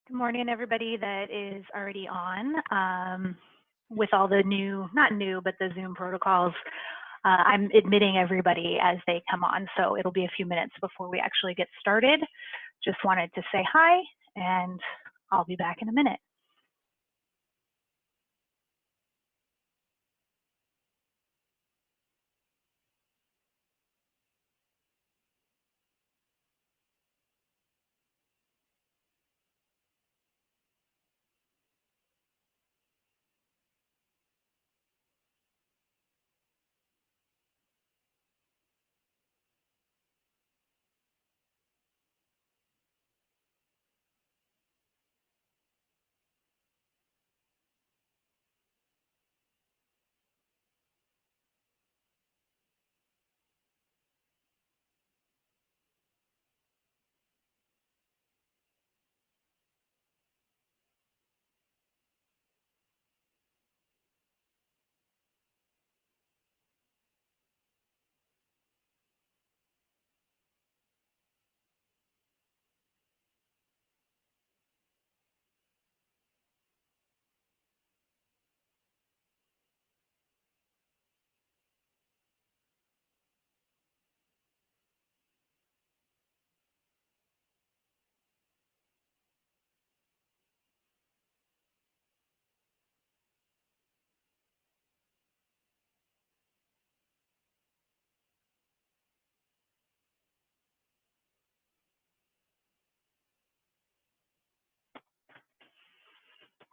Good morning, everybody that is already on. With all the new, not new, but the Zoom protocols, I'm admitting everybody as they come on, so it'll be a few minutes before we actually get started. Just wanted to say hi, and I'll be back in a minute.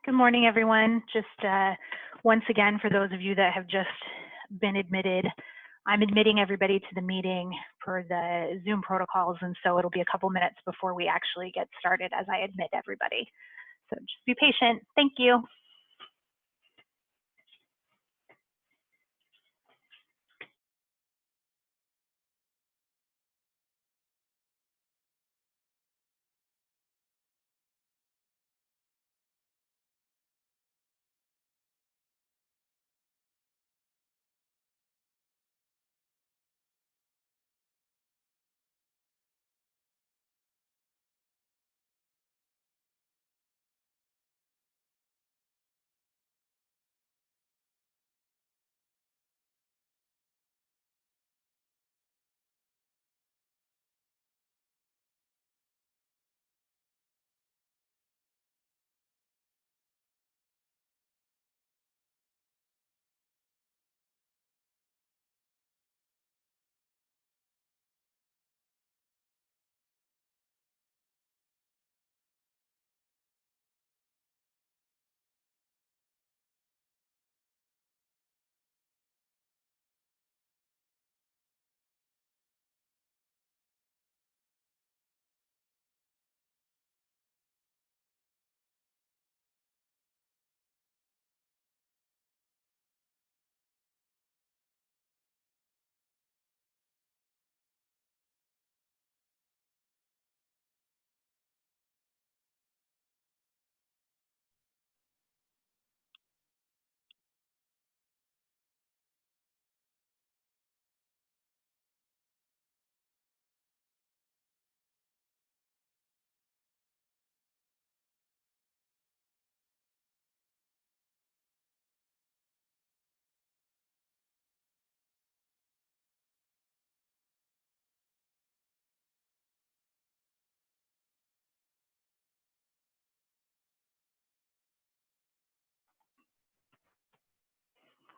Good morning, everyone. Just once again, for those of you that have just been admitted, I'm admitting everybody to the meeting per the Zoom protocols, and so it'll be a couple minutes before we actually get started as I admit everybody. So just be patient. Thank you.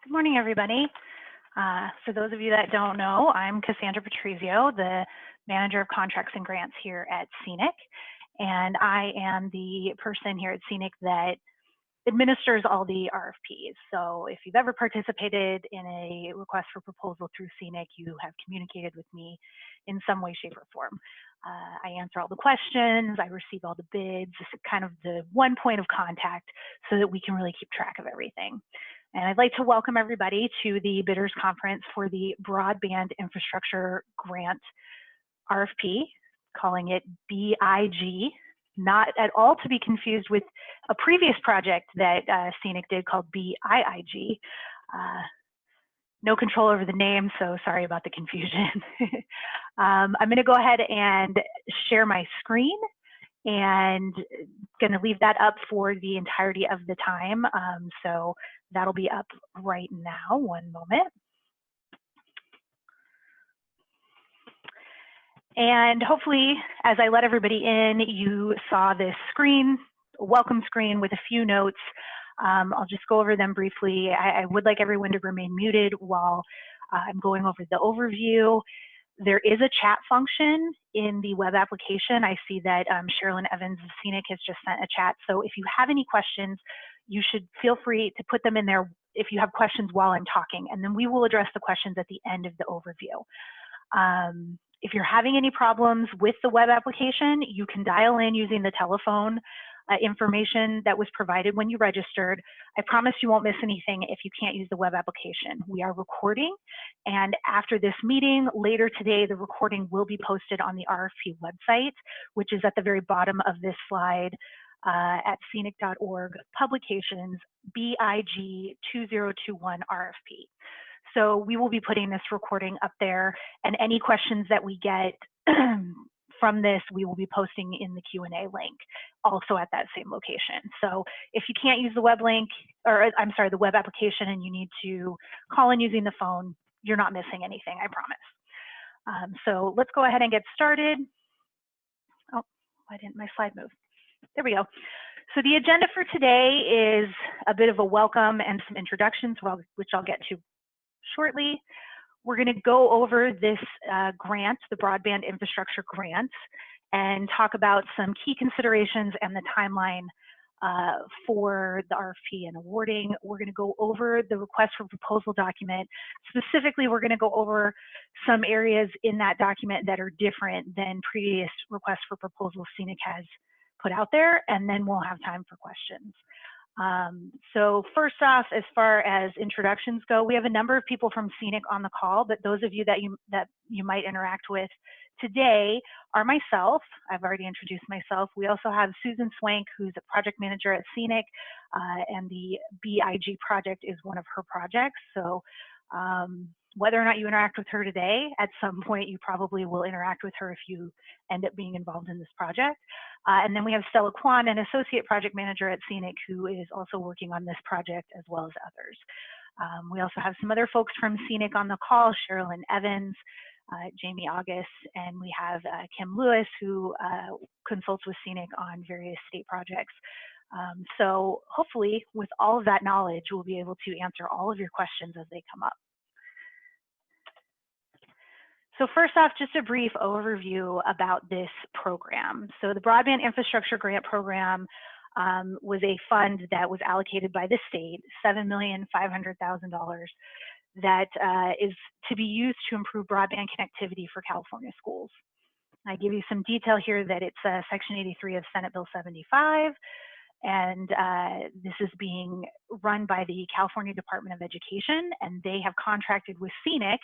Good morning, everybody. For those of you that don't know, I'm Cassandra Patrizio, the Manager of Contracts and Grants here at Scenic, and I am the person here at Scenic that administers all the RFPs. So if you've ever participated in a request for proposal through Scenic, you have communicated with me in some way, shape, or form. I answer all the questions, I receive all the bids, this is kind of the one point of contact so that we can really keep track of everything. And I'd like to welcome everybody to the Bidders Conference for the Broadband Infrastructure Grant RFP, calling it BIG, not at all to be confused with a previous project that Scenic did called BIIG. No control over the name, so sorry about the confusion. I'm going to go ahead and share my screen and going to leave that up for the entirety of the time. So that'll be up right now. One moment. And hopefully, as I let everybody in, you saw this screen, a welcome screen with a few notes. I'll just go over them briefly. I would like everyone to remain muted while I'm going over the overview. There is a chat function in the web application. I see that Sherilyn Evans of Scenic has just sent a chat. So if you have any questions, you should feel free to put them in there if you have questions while I'm talking, and then we will address the questions at the end of the overview. If you're having any problems with the web application, you can dial in using the telephone information that was provided when you registered. I promise you won't miss anything if you can't use the web application. We are recording, and after this meeting, later today, the recording will be posted on the RFP website, which is at the very bottom of this slide at scenic.org, publications, BIG 2021 RFP. So we will be putting this recording up there, and any questions that we get from this, we will be posting in the Q&A link, also at that same location. So if you can't use the web link, or I'm sorry, the web application, and you need to call in using the phone, you're not missing anything, I promise. So let's go ahead and get started. Oh, why didn't my slide move? There we go. So the agenda for today is a bit of a welcome and some introductions, which I'll get to shortly. We're going to go over this grant, the Broadband Infrastructure Grant, and talk about some key considerations and the timeline for the RFP and awarding. We're going to go over the request for proposal document. Specifically, we're going to go over some areas in that document that are different than previous requests for proposals Scenic has put out there, and then we'll have time for questions. So first off, as far as introductions go, we have a number of people from Scenic on the call, but those of you that you might interact with today are myself. I've already introduced myself. We also have Susan Swank, who's a project manager at Scenic, and the BIG project is one of her projects. So whether or not you interact with her today, at some point you probably will interact with her if you end up being involved in this project. And then we have Stella Kwan, an associate project manager at Scenic, who is also working on this project as well as others. We also have some other folks from Scenic on the call, Sherilyn Evans, Jamie August, and we have Kim Lewis, who consults with Scenic on various state projects. So hopefully with all of that knowledge, we'll be able to answer all of your questions as they come up. So first off, just a brief overview about this program. So the Broadband Infrastructure Grant Program was a fund that was allocated by the state, $7,500,000, that is to be used to improve broadband connectivity for California schools. I give you some detail here that it's Section 83 of Senate Bill 75. And this is being run by the California Department of Education, and they have contracted with Scenic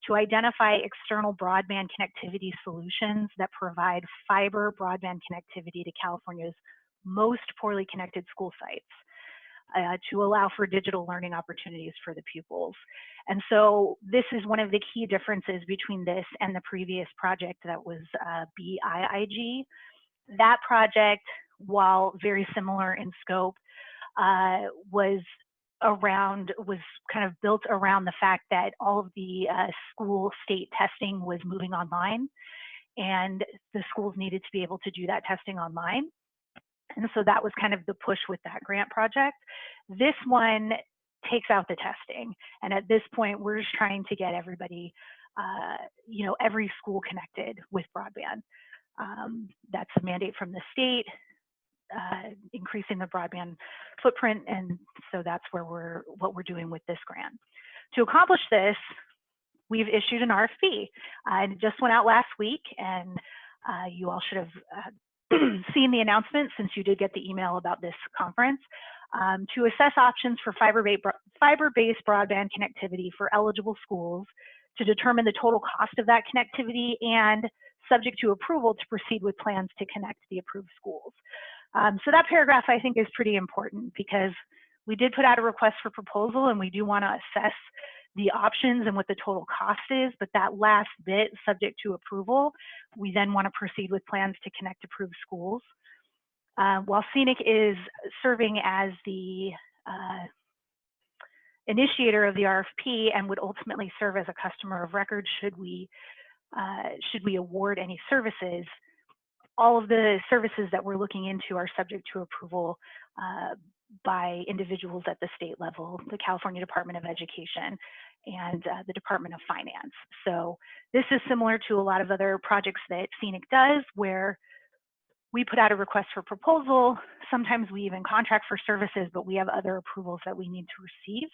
to identify external broadband connectivity solutions that provide fiber broadband connectivity to California's most poorly connected school sites to allow for digital learning opportunities for the pupils. And so this is one of the key differences between this and the previous project that was BIG. That project, while very similar in scope, was kind of built around the fact that all of the school state testing was moving online, and the schools needed to be able to do that testing online. And so that was kind of the push with that grant project. This one takes out the testing, and at this point, we're just trying to get everybody, every school connected with broadband. That's a mandate from the state. Increasing the broadband footprint, and so that's where what we're doing with this grant. To accomplish this, we've issued an RFP, and it just went out last week, and you all should have seen the announcement since you did get the email about this conference, to assess options for fiber-based broadband connectivity for eligible schools, to determine the total cost of that connectivity, and subject to approval to proceed with plans to connect the approved schools. So that paragraph, I think, is pretty important because we did put out a request for proposal, and we do want to assess the options and what the total cost is, but that last bit, subject to approval, we then want to proceed with plans to connect approved schools. While Scenic is serving as the initiator of the RFP and would ultimately serve as a customer of record should we award any services, all of the services that we're looking into are subject to approval by individuals at the state level, the California Department of Education, and the Department of Finance. So this is similar to a lot of other projects that Scenic does, where we put out a request for proposal. Sometimes we even contract for services, but we have other approvals that we need to receive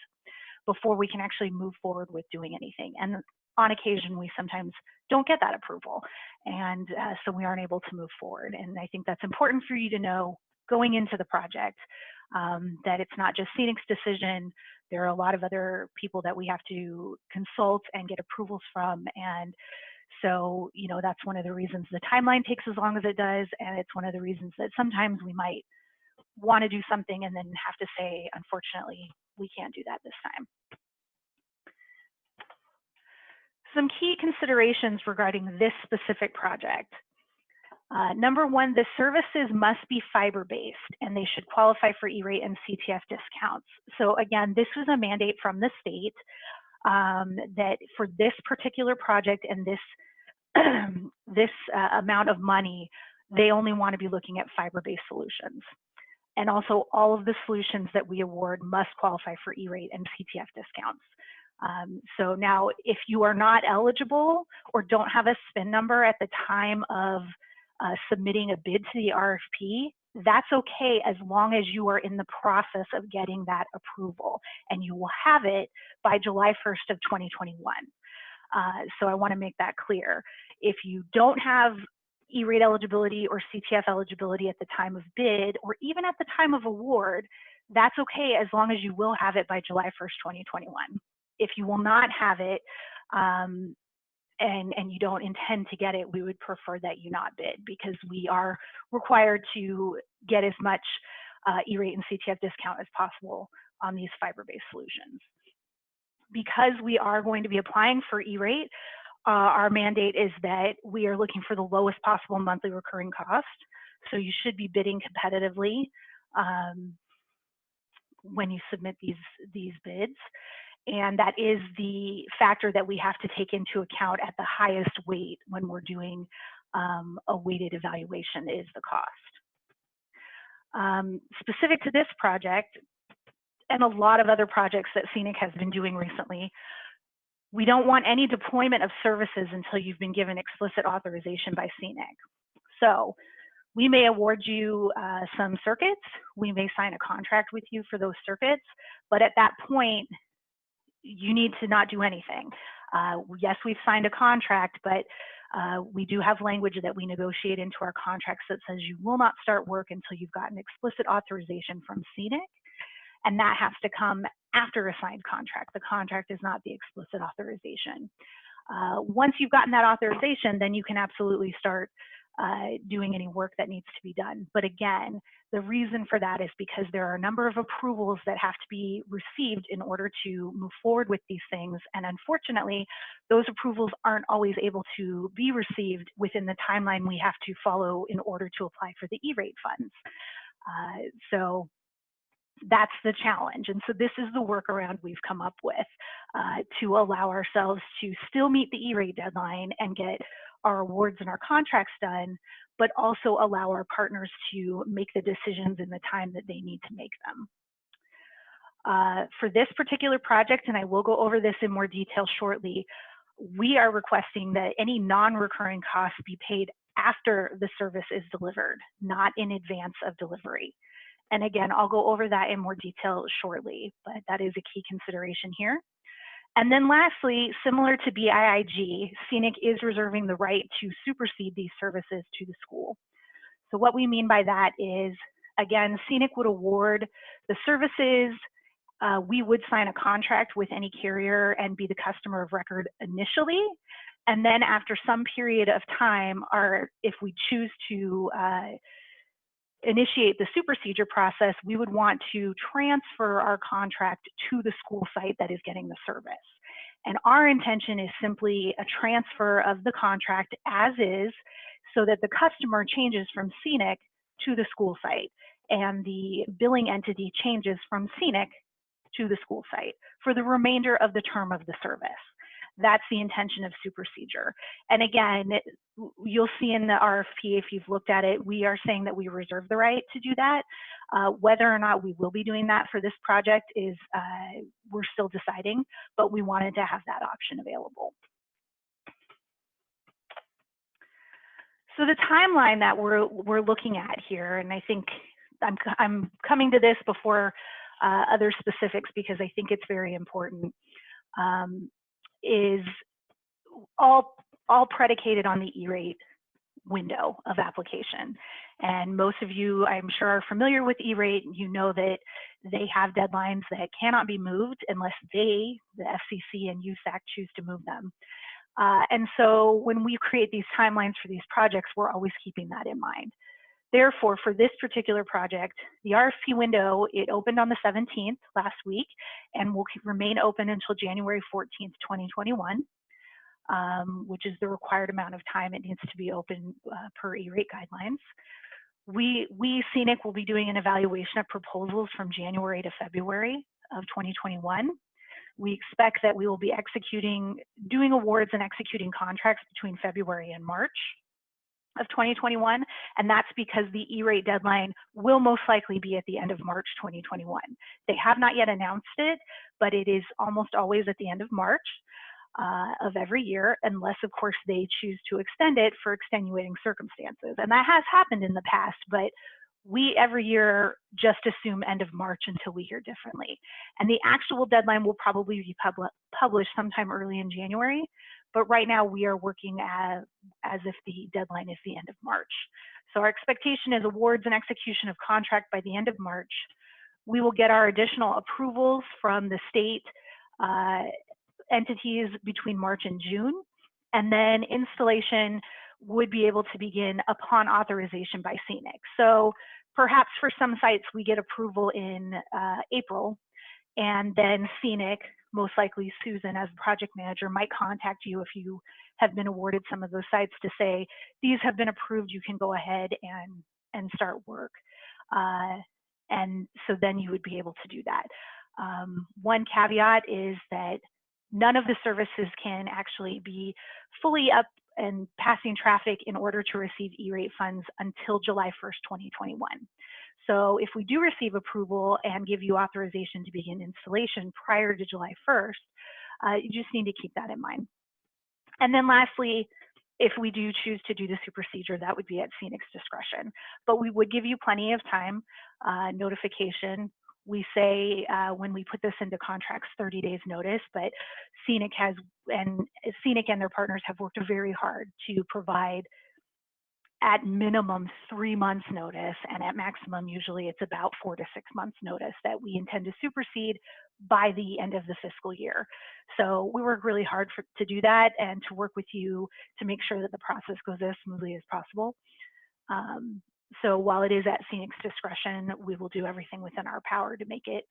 before we can actually move forward with doing anything. And on occasion, we sometimes don't get that approval. And so we aren't able to move forward. And I think that's important for you to know going into the project, that it's not just Scenic's decision. There are a lot of other people that we have to consult and get approvals from. And so, you know, that's one of the reasons the timeline takes as long as it does. And it's one of the reasons that sometimes we might want to do something and then have to say, unfortunately, we can't do that this time. Some key considerations regarding this specific project. Number one, the services must be fiber-based and they should qualify for E-rate and CTF discounts. So again, this was a mandate from the state that for this particular project and this amount of money, they only want to be looking at fiber-based solutions. And also all of the solutions that we award must qualify for E-rate and CTF discounts. So now if you are not eligible or don't have a SPIN number at the time of submitting a bid to the RFP, that's okay as long as you are in the process of getting that approval, and you will have it by July 1st of 2021. So I want to make that clear. If you don't have E-rate eligibility or CTF eligibility at the time of bid, or even at the time of award, that's okay as long as you will have it by July 1st, 2021. If you will not have it and you don't intend to get it, we would prefer that you not bid, because we are required to get as much E-rate and CTF discount as possible on these fiber-based solutions. Because we are going to be applying for E-rate, our mandate is that we are looking for the lowest possible monthly recurring cost. So you should be bidding competitively when you submit these bids. And that is the factor that we have to take into account at the highest weight when we're doing a weighted evaluation, is the cost. Specific to this project, and a lot of other projects that Scenic has been doing recently, we don't want any deployment of services until you've been given explicit authorization by Scenic. So we may award you some circuits, we may sign a contract with you for those circuits, but at that point, you need to not do anything. Yes, we've signed a contract, but we do have language that we negotiate into our contracts that says you will not start work until you've gotten explicit authorization from Scenic, and that has to come after a signed contract. The contract is not the explicit authorization. Once you've gotten that authorization, then you can absolutely start doing any work that needs to be done. But again, the reason for that is because there are a number of approvals that have to be received in order to move forward with these things. And unfortunately, those approvals aren't always able to be received within the timeline we have to follow in order to apply for the E-rate funds. So that's the challenge. And so this is the workaround we've come up with to allow ourselves to still meet the E-rate deadline and get our awards and our contracts done, but also allow our partners to make the decisions in the time that they need to make them. For this particular project, and I will go over this in more detail shortly, we are requesting that any non-recurring costs be paid after the service is delivered, not in advance of delivery. And again, I'll go over that in more detail shortly, but that is a key consideration here. And then lastly, similar to BIIG, Scenic is reserving the right to supersede these services to the school. So what we mean by that is, again, Scenic would award the services, we would sign a contract with any carrier and be the customer of record initially. And then after some period of time, if we choose to initiate the supersedure process, we would want to transfer our contract to the school site that is getting the service. And our intention is simply a transfer of the contract as is, so that the customer changes from Scenic to the school site, and the billing entity changes from Scenic to the school site for the remainder of the term of the service. That's the intention of supersedure. And again, you'll see in the RFP, if you've looked at it, we are saying that we reserve the right to do that. Whether or not we will be doing that for this project is, we're still deciding, but we wanted to have that option available. So the timeline that we're looking at here, and I think I'm coming to this before other specifics because I think it's very important, is all predicated on the E-rate window of application. And most of you, I'm sure, are familiar with E-rate. You know that they have deadlines that cannot be moved unless they, the FCC and USAC, choose to move them. And so when we create these timelines for these projects, we're always keeping that in mind. Therefore, for this particular project, the RFP window, it opened on the 17th last week and will remain open until January 14th, 2021, which is the required amount of time it needs to be open per E-rate guidelines. We, Scenic, will be doing an evaluation of proposals from January to February of 2021. We expect that we will be doing awards and executing contracts between February and March of 2021, and that's because the E-rate deadline will most likely be at the end of March 2021. They have not yet announced it, but it is almost always at the end of March of every year, unless of course they choose to extend it for extenuating circumstances. And that has happened in the past, but we every year just assume end of March until we hear differently. And the actual deadline will probably be published sometime early in January, but right now we are working as if the deadline is the end of March. So our expectation is awards and execution of contract by the end of March. We will get our additional approvals from the state entities between March and June, and then installation would be able to begin upon authorization by Scenic. So perhaps for some sites we get approval in April, and then Scenic, most likely Susan as project manager, might contact you if you have been awarded some of those sites to say, these have been approved, you can go ahead and start work. And so then you would be able to do that. One caveat is that none of the services can actually be fully up and passing traffic in order to receive E-rate funds until July 1st, 2021. So if we do receive approval and give you authorization to begin installation prior to July 1st, you just need to keep that in mind. And then lastly, if we do choose to do the supersedure, that would be at Scenic's discretion. But we would give you plenty of time, notification. We say when we put this into contracts, 30 days notice, but Scenic and their partners have worked very hard to provide at minimum 3 months notice, and at maximum, usually it's about 4 to 6 months notice that we intend to supersede by the end of the fiscal year. So we work really hard to do that and to work with you to make sure that the process goes as smoothly as possible. So while it is at Scenic's discretion, we will do everything within our power to make it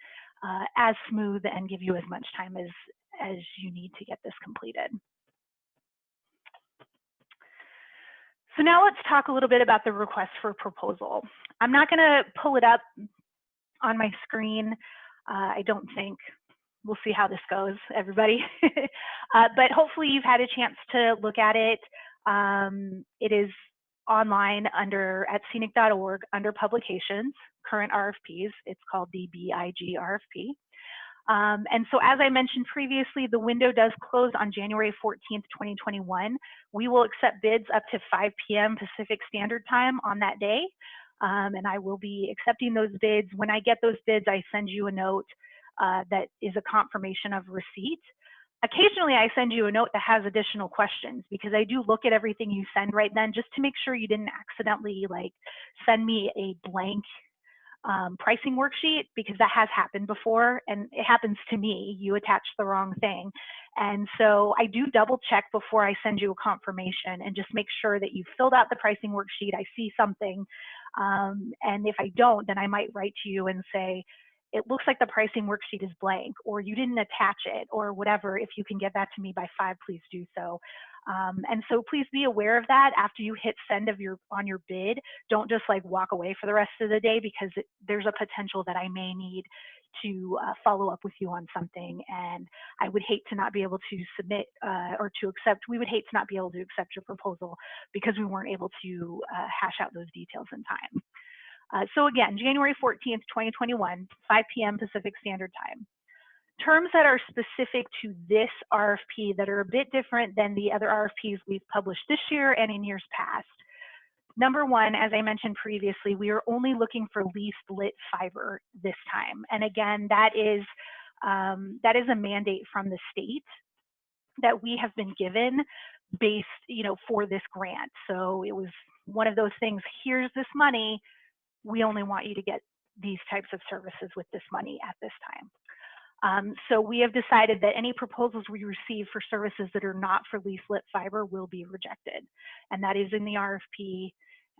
as smooth and give you as much time as you need to get this completed. So now let's talk a little bit about the request for proposal. I'm not going to pull it up on my screen. I don't think. We'll see how this goes, everybody. But hopefully you've had a chance to look at it. It is online at scenic.org under publications, current RFPs. It's called the BIG RFP. And so as I mentioned previously, the window does close on January 14th, 2021. We will accept bids up to 5 p.m. Pacific Standard Time on that day. And I will be accepting those bids. When I get those bids, I send you a note that is a confirmation of receipt. Occasionally, I send you a note that has additional questions because I do look at everything you send right then just to make sure you didn't accidentally send me a blank pricing worksheet, because that has happened before and it happens to me. You attach the wrong thing. And so I do double check before I send you a confirmation and just make sure that you filled out the pricing worksheet. I see something. And if I don't, then I might write to you and say, it looks like the pricing worksheet is blank, or you didn't attach it, or whatever. If you can get that to me by 5, please do so. And so please be aware of that. After you hit send on your bid, don't just like walk away for the rest of the day, because there's a potential that I may need to follow up with you on something, and I would hate to not be able to submit or to accept. We would hate to not be able to accept your proposal because we weren't able to hash out those details in time. So again, January 14th, 2021, 5 p.m. Pacific Standard Time. Terms that are specific to this RFP that are a bit different than the other RFPs we've published this year and in years past. Number one, as I mentioned previously, we are only looking for least lit fiber this time. And again, that is a mandate from the state that we have been given based, for this grant. So it was one of those things, here's this money, we only want you to get these types of services with this money at this time. So we have decided that any proposals we receive for services that are not for least lit fiber will be rejected. And that is in the RFP.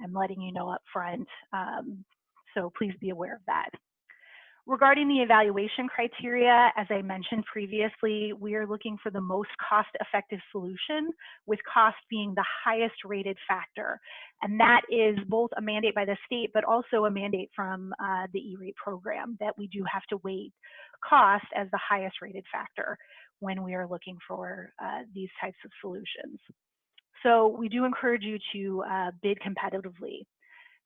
I'm letting you know up front. So please be aware of that. Regarding the evaluation criteria, as I mentioned previously, we are looking for the most cost-effective solution, with cost being the highest rated factor. And that is both a mandate by the state, but also a mandate from the E-rate program, that we do have to weight cost as the highest rated factor when we are looking for these types of solutions. So we do encourage you to bid competitively.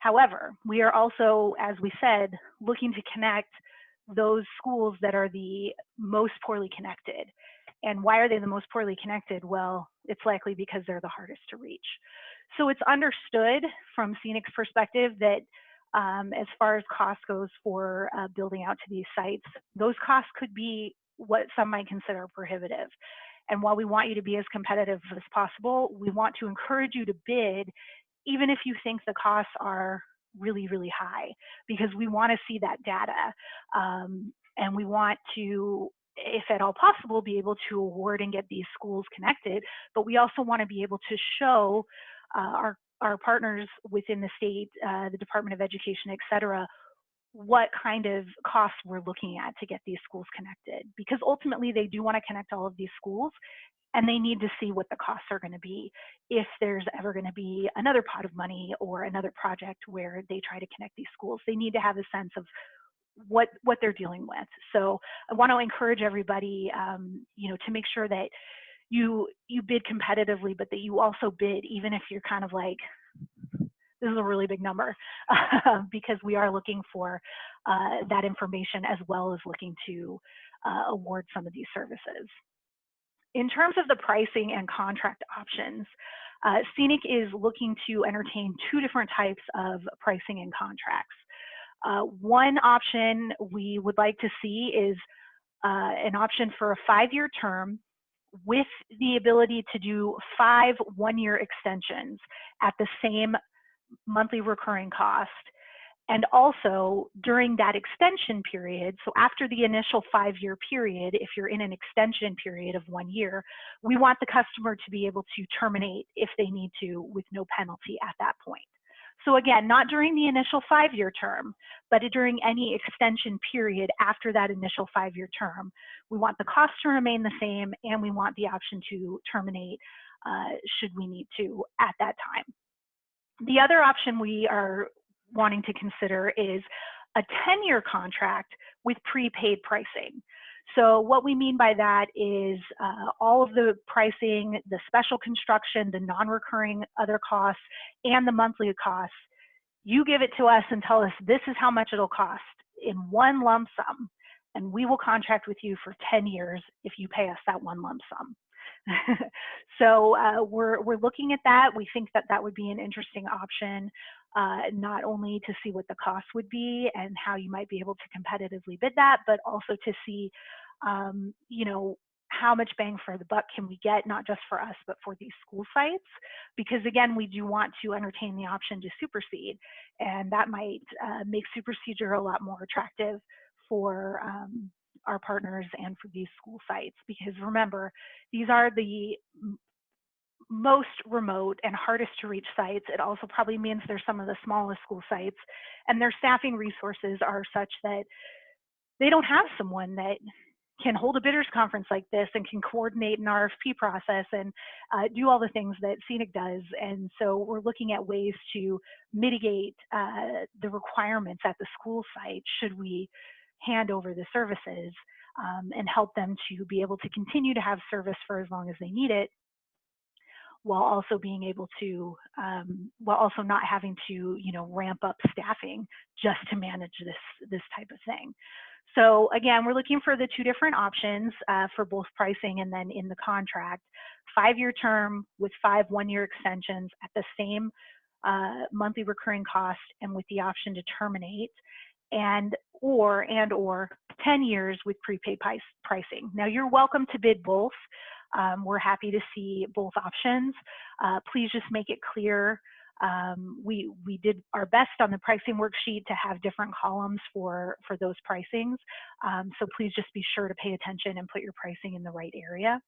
However, we are also, as we said, looking to connect those schools that are the most poorly connected. And why are they the most poorly connected? Well, it's likely because they're the hardest to reach. So it's understood from Scenic's perspective that as far as cost goes for building out to these sites, those costs could be what some might consider prohibitive. And while we want you to be as competitive as possible, we want to encourage you to bid, even if you think the costs are really, really high, because we want to see that data. And we want to, if at all possible, be able to award and get these schools connected. But we also want to be able to show our partners within the state, the Department of Education, et cetera, what kind of costs we're looking at to get these schools connected, because ultimately they do want to connect all of these schools, and they need to see what the costs are going to be if there's ever going to be another pot of money or another project where they try to connect these schools. They need to have a sense of what they're dealing with. So I want to encourage everybody, to make sure that you bid competitively, but that you also bid even if you're kind of like, this is a really big number, because we are looking for that information, as well as looking to award some of these services. In terms of the pricing and contract options, Scenic is looking to entertain two different types of pricing and contracts. One option we would like to see is an option for a 5-year term with the ability to do 5 one-year extensions at the same monthly recurring cost. And also during that extension period, so after the initial 5-year period, if you're in an extension period of 1 year, we want the customer to be able to terminate if they need to with no penalty at that point. So again, not during the initial 5-year term, but during any extension period after that initial 5-year term, we want the cost to remain the same, and we want the option to terminate should we need to at that time. The other option we are wanting to consider is a 10-year contract with prepaid pricing. So what we mean by that is all of the pricing, the special construction, the non-recurring other costs, and the monthly costs, you give it to us and tell us this is how much it'll cost in one lump sum, and we will contract with you for 10 years if you pay us that one lump sum. So we're looking at that. We think that that would be an interesting option, not only to see what the cost would be and how you might be able to competitively bid that, but also to see, how much bang for the buck can we get, not just for us, but for these school sites. Because again, we do want to entertain the option to supersede, and that might make supersedure a lot more attractive for our partners and for these school sites. Because remember, these are the most remote and hardest to reach sites. It also probably means they're some of the smallest school sites, and their staffing resources are such that they don't have someone that can hold a bidders conference like this and can coordinate an RFP process and do all the things that Scenic does. And so we're looking at ways to mitigate the requirements at the school site should we hand over the services and help them to be able to continue to have service for as long as they need it, while also being able to, while also not having to, ramp up staffing just to manage this type of thing. So again, we're looking for the two different options for both pricing and then in the contract. 5-year term with 5 one-year extensions at the same monthly recurring cost and with the option to terminate, and or 10 years with prepaid pricing. Now you're welcome to bid both. We're happy to see both options. Please just make it clear. We did our best on the pricing worksheet to have different columns for those pricings. So please just be sure to pay attention and put your pricing in the right area.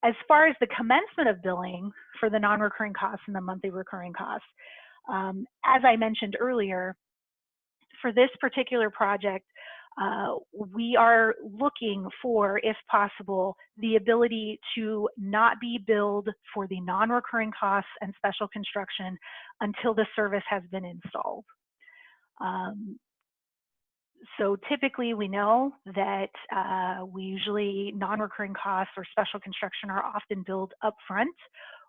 As far as the commencement of billing for the non-recurring costs and the monthly recurring costs, as I mentioned earlier, for this particular project, we are looking for, if possible, the ability to not be billed for the non-recurring costs and special construction until the service has been installed. So typically we know that we usually non-recurring costs or special construction are often billed up front,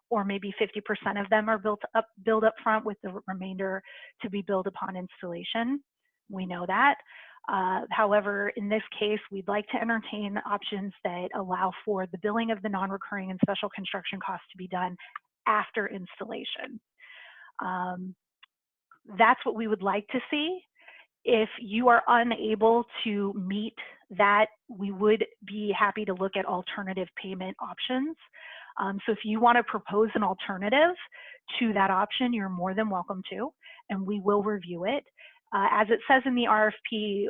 or maybe 50% of them are billed up front with the remainder to be billed upon installation. We know that. However, in this case, we'd like to entertain options that allow for the billing of the non-recurring and special construction costs to be done after installation. That's what we would like to see. If you are unable to meet that, we would be happy to look at alternative payment options. So if you want to propose an alternative to that option, you're more than welcome to, and we will review it. As it says in the RFP,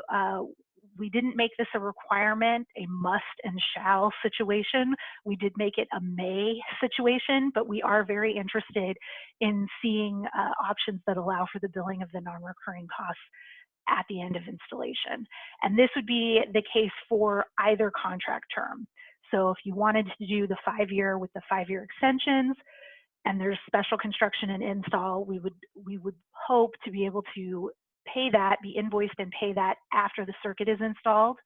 we didn't make this a requirement, a must and shall situation. We did make it a may situation, but we are very interested in seeing options that allow for the billing of the non-recurring costs at the end of installation. And this would be the case for either contract term. So if you wanted to do the 5-year with the 5-year extensions, and there's special construction and install, we would hope to be able to pay that, be invoiced and pay that after the circuit is installed.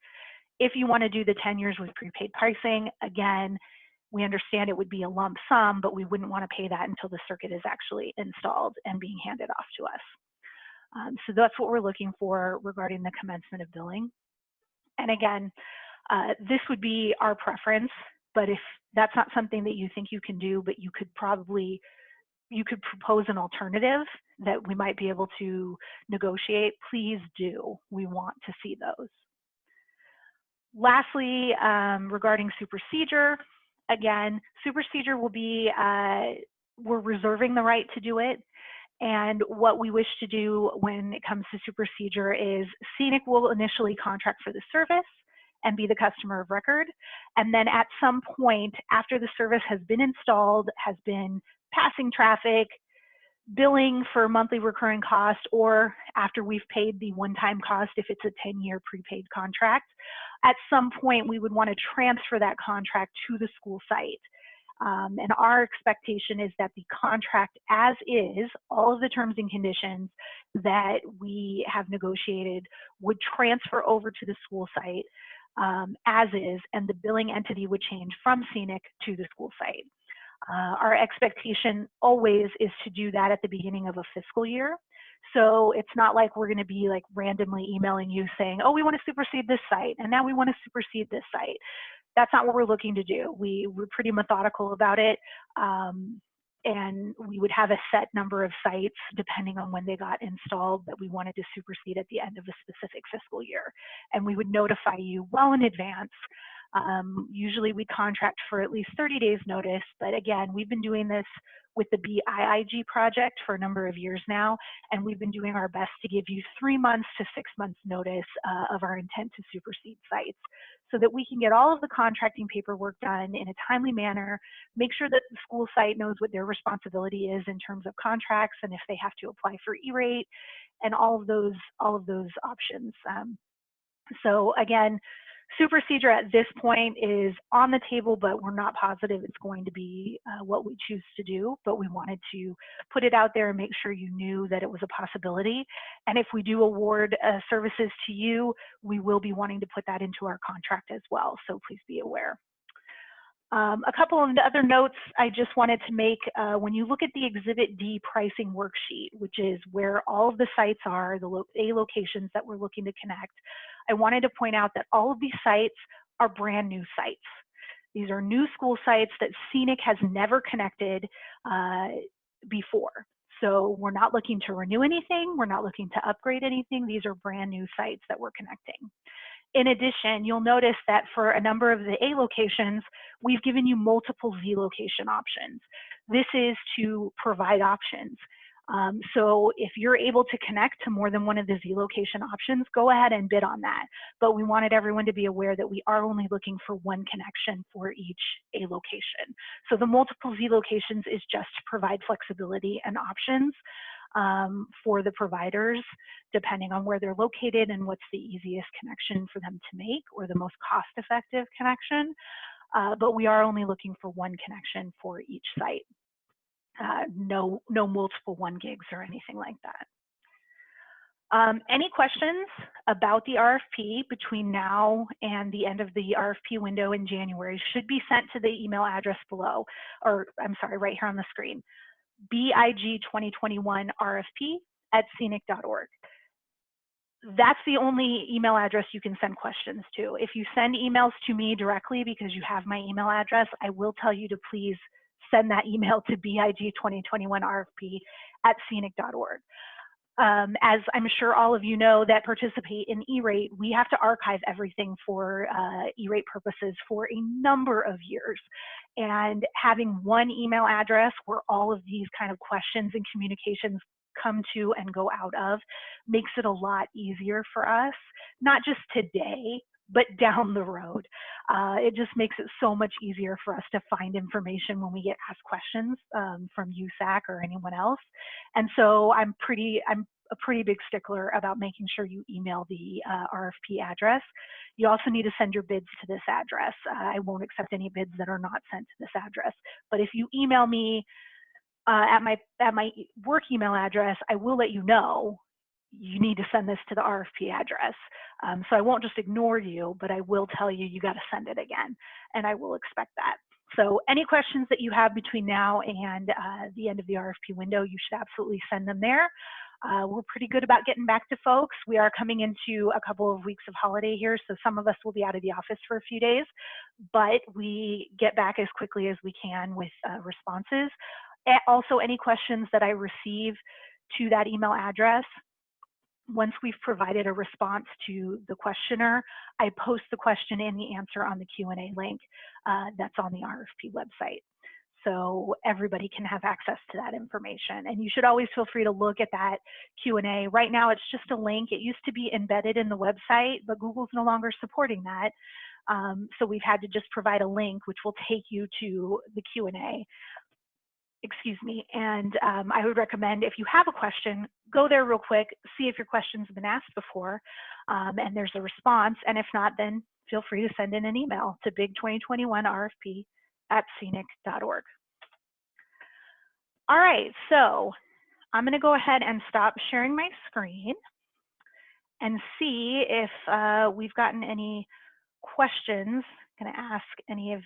If you want to do the 10 years with prepaid pricing, again, we understand it would be a lump sum, but we wouldn't want to pay that until the circuit is actually installed and being handed off to us. So that's what we're looking for regarding the commencement of billing. And again, this would be our preference, but if that's not something that you think you can do, but you could propose an alternative that we might be able to negotiate, please do. We want to see those. Lastly, regarding supersedure, again, supersedure will be, we're reserving the right to do it. And what we wish to do when it comes to supersedure is Scenic will initially contract for the service and be the customer of record. And then at some point after the service has been installed, has been passing traffic, billing for monthly recurring cost, or after we've paid the one-time cost if it's a 10-year prepaid contract, at some point we would want to transfer that contract to the school site. And our expectation is that the contract as is, all of the terms and conditions that we have negotiated would transfer over to the school site as is, and the billing entity would change from Scenic to the school site. Our expectation always is to do that at the beginning of a fiscal year. So it's not like we're going to be like randomly emailing you saying, oh, we want to supersede this site, and now we want to supersede this site. That's not what we're looking to do. We're pretty methodical about it. And we would have a set number of sites, depending on when they got installed, that we wanted to supersede at the end of a specific fiscal year. And we would notify you well in advance. Usually we contract for at least 30 days notice, but again, we've been doing this with the BIIG project for a number of years now, and we've been doing our best to give you 3 months to 6 months notice of our intent to supersede sites, so that we can get all of the contracting paperwork done in a timely manner, make sure that the school site knows what their responsibility is in terms of contracts and if they have to apply for E-rate, and all of those options. So again, Super Procedure at this point is on the table, but we're not positive it's going to be what we choose to do, but we wanted to put it out there and make sure you knew that it was a possibility. And if we do award services to you, we will be wanting to put that into our contract as well, so please be aware. A couple of other notes I just wanted to make. When you look at the Exhibit D pricing worksheet, which is where all of the sites are, the A locations that we're looking to connect, I wanted to point out that all of these sites are brand new sites. These are new school sites that Scenic has never connected before. So we're not looking to renew anything. We're not looking to upgrade anything. These are brand new sites that we're connecting. In addition, you'll notice that for a number of the A locations, we've given you multiple Z location options. This is to provide options. So if you're able to connect to more than one of the Z location options, go ahead and bid on that. But we wanted everyone to be aware that we are only looking for one connection for each A location. So the multiple Z locations is just to provide flexibility and options for the providers, depending on where they're located and what's the easiest connection for them to make or the most cost-effective connection. But we are only looking for one connection for each site. No multiple 1 gigs or anything like that. Any questions about the RFP between now and the end of the RFP window in January should be sent to the email address below, or I'm sorry, right here on the screen. BIG 2021 RFP@scenic.org. That's the only email address you can send questions to. If you send emails to me directly because you have my email address, I will tell you to please send that email to BIG 2021 RFP@scenic.org. As I'm sure all of you know that participate in E-rate, we have to archive everything for E-rate purposes for a number of years. And having one email address where all of these kind of questions and communications come to and go out of makes it a lot easier for us, not just today, but down the road. It just makes it so much easier for us to find information when we get asked questions from USAC or anyone else. And so I'm a pretty big stickler about making sure you email the RFP address. You also need to send your bids to this address. I won't accept any bids that are not sent to this address. But if you email me at my work email address, I will let you know you need to send this to the RFP address. So I won't just ignore you, but I will tell you, you got to send it again, and I will expect that. So any questions that you have between now and the end of the RFP window, you should absolutely send them there. We're pretty good about getting back to folks. We are coming into a couple of weeks of holiday here, so some of us will be out of the office for a few days, but we get back as quickly as we can with responses. Also, any questions that I receive to that email address, once we've provided a response to the questioner, I post the question and the answer on the Q&A link that's on the RFP website. So everybody can have access to that information. And you should always feel free to look at that Q&A. Right now, it's just a link. It used to be embedded in the website, but Google's no longer supporting that. So we've had to just provide a link, which will take you to the Q&A. Excuse me, and I would recommend if you have a question, go there real quick, see if your question's been asked before, and there's a response, and if not, then feel free to send in an email to big2021rfp@scenic.org. All right, so I'm gonna go ahead and stop sharing my screen and see if we've gotten any questions. I'm gonna ask any of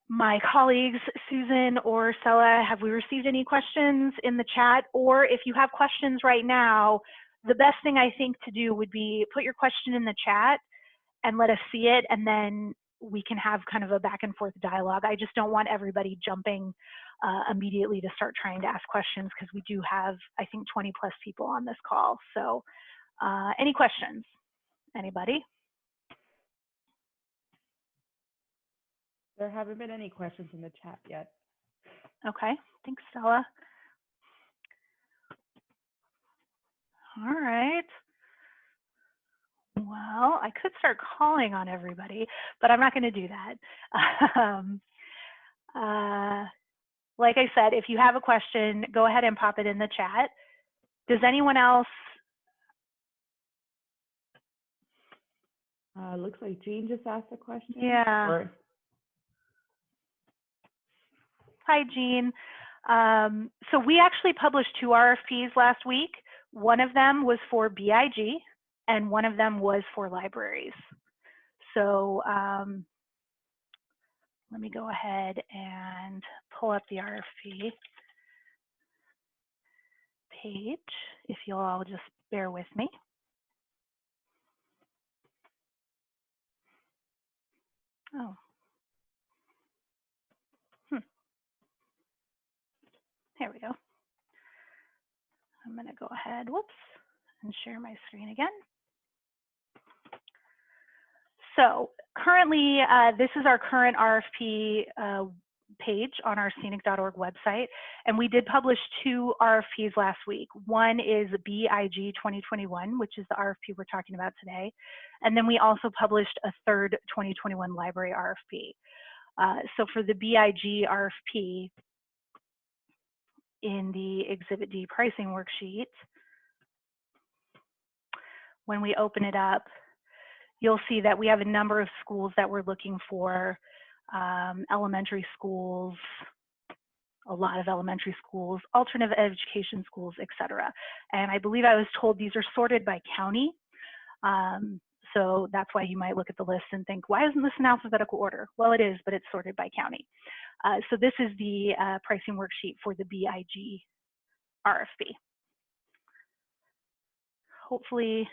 my colleagues, Susan or Stella, have we received any questions in the chat? Or if you have questions right now, the best thing I think to do would be put your question in the chat and let us see it, and then we can have kind of a back and forth dialogue. I just don't want everybody jumping immediately to start trying to ask questions, because we do have, I think, 20+ people on this call. So any questions? Anybody? There haven't been any questions in the chat yet. Okay, thanks, Stella. All right. Well, I could start calling on everybody, but I'm not going to do that. Like I said, if you have a question, go ahead and pop it in the chat. Does anyone else Looks like Jean just asked a question. Yeah. Or, Hi, Jean. So we actually published 2 RFPs last week. One of them was for BIG, and one of them was for libraries. So let me go ahead and pull up the RFP page, if you'll all just bear with me. Oh. There we go. I'm going to go ahead, whoops, and share my screen again. So currently, this is our current RFP page on our scenic.org website, and we did publish 2 RFPs last week. One is BIG 2021, which is the RFP we're talking about today, and then we also published a third 2021 library RFP. So for the BIG RFP, in the Exhibit D pricing worksheet, when we open it up, you'll see that we have a number of schools that we're looking for, elementary schools, a lot of elementary schools, alternative education schools, et cetera. And I believe I was told these are sorted by county. So that's why you might look at the list and think, why isn't this in alphabetical order? Well, it is, but it's sorted by county. So this is the pricing worksheet for the BIG RFP. Hopefully,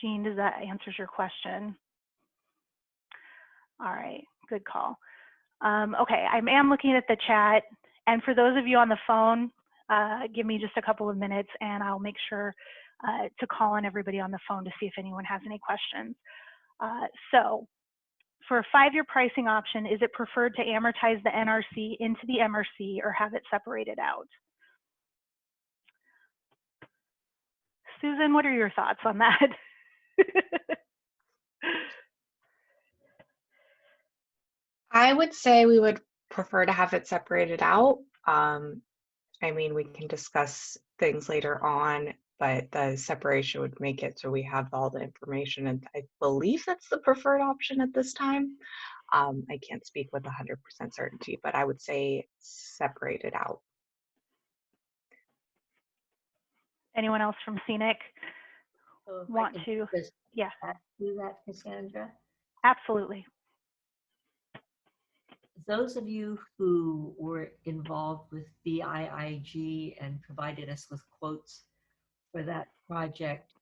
Jean, does that answers your question? All right, good call. Okay, I am looking at the chat, and for those of you on the phone, give me just a couple of minutes and I'll make sure to call on everybody on the phone to see if anyone has any questions. So for a 5-year pricing option, is it preferred to amortize the NRC into the MRC or have it separated out? Susan, what are your thoughts on that? I would say we would prefer to have it separated out. I mean, we can discuss things later on, but the separation would make it so we have all the information, and I believe that's the preferred option at this time. I can't speak with 100% certainty, but I would say separate it out. Anyone else from Scenic So want to? just Yeah, add to that, Cassandra? absolutely. Those of you who were involved with BIIG and provided us with quotes for that project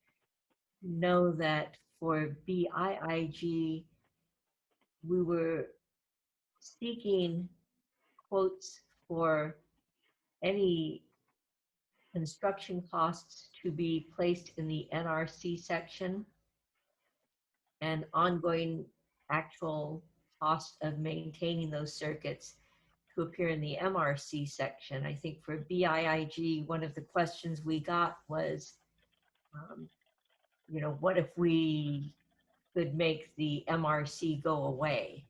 know that for BIIG, we were seeking quotes for any construction costs to be placed in the NRC section and ongoing actual cost of maintaining those circuits to appear in the MRC section. I think for BIIG, one of the questions we got was, what if we could make the MRC go away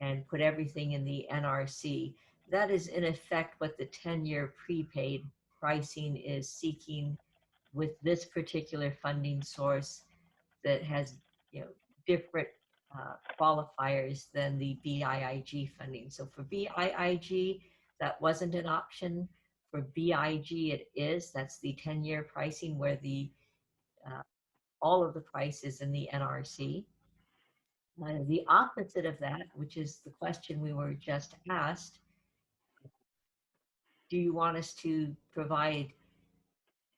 and put everything in the NRC? That is in effect what the 10-year prepaid pricing is seeking with this particular funding source that has, different qualifiers than the BIIG funding. So for BIIG, that wasn't an option. For BIG, it is. That's the 10-year pricing where the all of the price is in the NRC. The opposite of that, which is the question we were just asked, do you want us to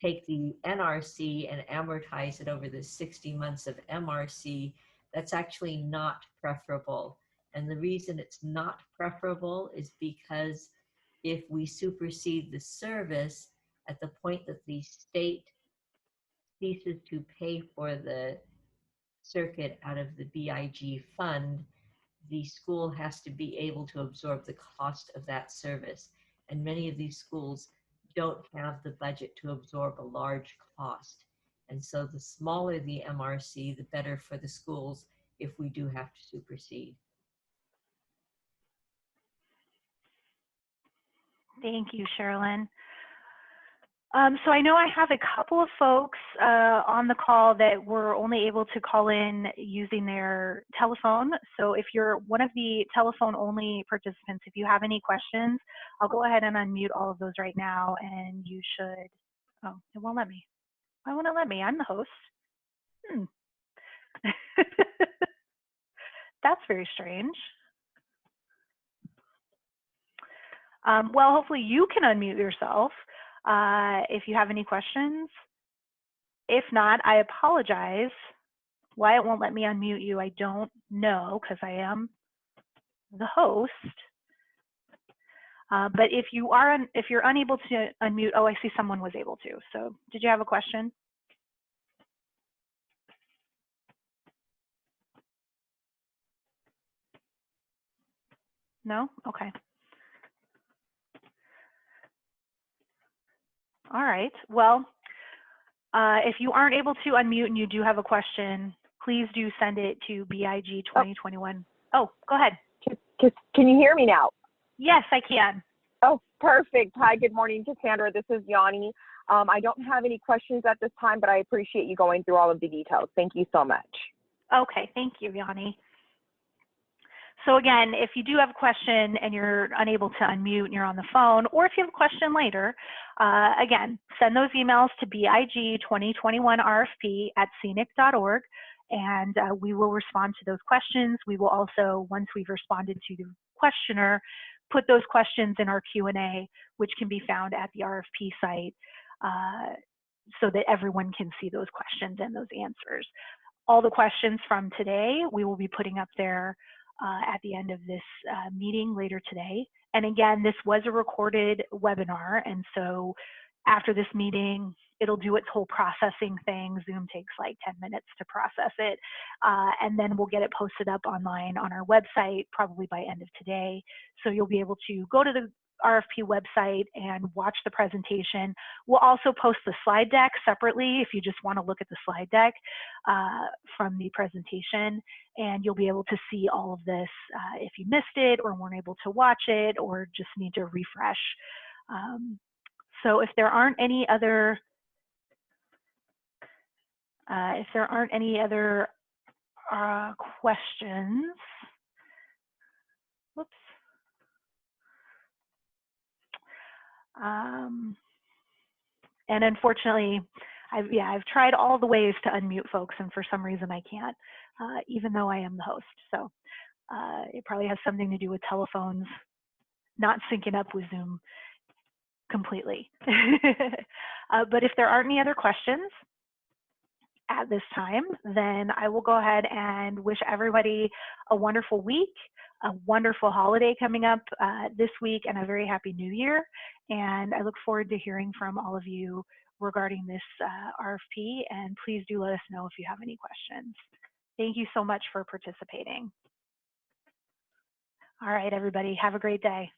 take the NRC and amortize it over the 60 months of MRC? That's actually not preferable. And the reason it's not preferable is because if we supersede the service at the point that the state ceases to pay for the circuit out of the BIG fund, the school has to be able to absorb the cost of that service. And many of these schools don't have the budget to absorb a large cost. And so the smaller the MRC, the better for the schools if we do have to supersede. Thank you, Sherilyn. So I know I have a couple of folks on the call that were only able to call in using their telephone. So if you're one of the telephone only participants, if you have any questions, I'll go ahead and unmute all of those right now, and you should, oh, it won't let me. Why won't it let me? I'm the host. That's very strange. Well, hopefully you can unmute yourself if you have any questions. If not, I apologize. Why it won't let me unmute you, I don't know, because I am the host. But if you're unable to unmute, oh, I see someone was able to. So did you have a question? No? Okay. All right. Well, if you aren't able to unmute and you do have a question, please do send it to BIG 2021. Oh, go ahead. Can you hear me now? Yes, I can. Oh, perfect. Hi, good morning, Cassandra. This is Yanni. I don't have any questions at this time, but I appreciate you going through all of the details. Thank you so much. Okay, thank you, Yanni. So again, if you do have a question and you're unable to unmute and you're on the phone, or if you have a question later, again, send those emails to big2021rfp@scenic.org, and we will respond to those questions. We will also, once we've responded to the questioner, put those questions in our Q&A, which can be found at the RFP site, so that everyone can see those questions and those answers. All the questions from today, we will be putting up there at the end of this meeting later today. And again, this was a recorded webinar, and so after this meeting, it'll do its whole processing thing. Zoom takes like 10 minutes to process it, and then we'll get it posted up online on our website probably by end of today. So you'll be able to go to the RFP website and watch the presentation. We'll also post the slide deck separately if you just want to look at the slide deck from the presentation, and you'll be able to see all of this if you missed it or weren't able to watch it or just need to refresh. So if there aren't any other questions, whoops. And unfortunately, I've tried all the ways to unmute folks, and for some reason I can't, even though I am the host. So it probably has something to do with telephones not syncing up with Zoom completely. But if there aren't any other questions at this time, then I will go ahead and wish everybody a wonderful week, a wonderful holiday coming up this week, and a very happy new year. And I look forward to hearing from all of you regarding this RFP, and please do let us know if you have any questions. Thank you so much for participating. All right, everybody, have a great day.